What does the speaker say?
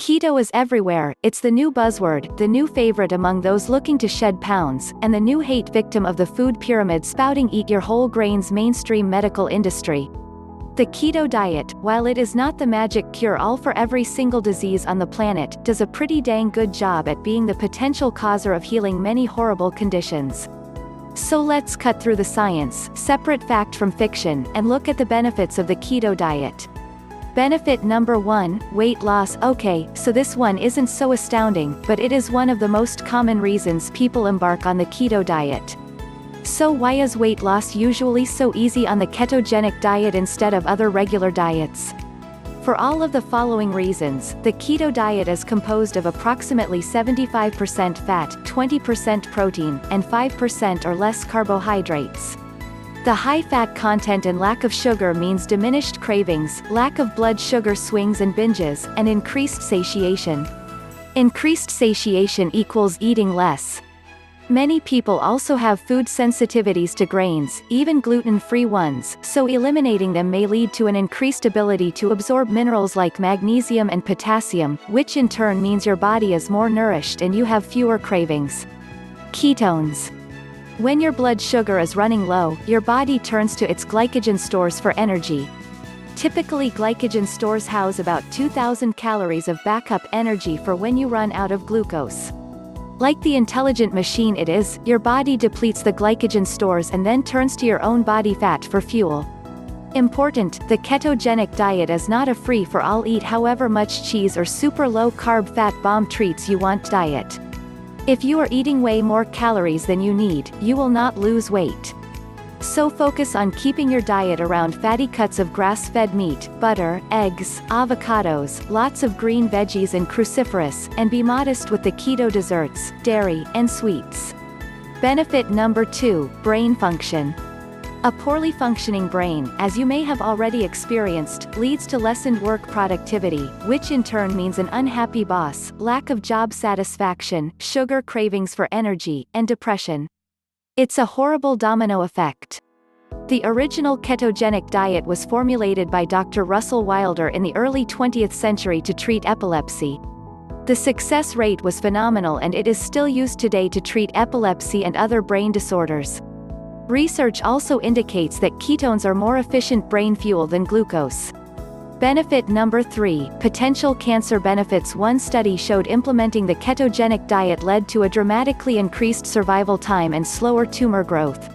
Keto is everywhere, it's the new buzzword, the new favorite among those looking to shed pounds, and the new hate victim of the food pyramid spouting eat your whole grains mainstream medical industry. The keto diet, while it is not the magic cure-all for every single disease on the planet, does a pretty dang good job at being the potential causer of healing many horrible conditions. So let's cut through the science, separate fact from fiction, and look at the benefits of the keto diet. Benefit number 1, weight loss. Okay, so this one isn't so astounding, but it is one of the most common reasons people embark on the keto diet. So why is weight loss usually so easy on the ketogenic diet instead of other regular diets? For all of the following reasons, the keto diet is composed of approximately 75% fat, 20% protein, and 5% or less carbohydrates. The high fat content and lack of sugar means diminished cravings, lack of blood sugar swings and binges, and increased satiation. Increased satiation equals eating less. Many people also have food sensitivities to grains, even gluten-free ones, so eliminating them may lead to an increased ability to absorb minerals like magnesium and potassium, which in turn means your body is more nourished and you have fewer cravings. Ketones. When your blood sugar is running low, your body turns to its glycogen stores for energy. Typically, glycogen stores house about 2,000 calories of backup energy for when you run out of glucose. Like the intelligent machine it is, your body depletes the glycogen stores and then turns to your own body fat for fuel. Important, the ketogenic diet is not a free-for-all eat however much cheese or super low-carb fat bomb treats you want diet. If you are eating way more calories than you need, you will not lose weight. So focus on keeping your diet around fatty cuts of grass-fed meat, butter, eggs, avocados, lots of green veggies and cruciferous, and be modest with the keto desserts, dairy, and sweets. Benefit number 2, brain function. A poorly functioning brain, as you may have already experienced, leads to lessened work productivity, which in turn means an unhappy boss, lack of job satisfaction, sugar cravings for energy, and depression. It's a horrible domino effect. The original ketogenic diet was formulated by Dr. Russell Wilder in the early 20th century to treat epilepsy. The success rate was phenomenal and it is still used today to treat epilepsy and other brain disorders. Research also indicates that ketones are more efficient brain fuel than glucose. Benefit number 3, potential cancer benefits. One study showed implementing the ketogenic diet led to a dramatically increased survival time and slower tumor growth.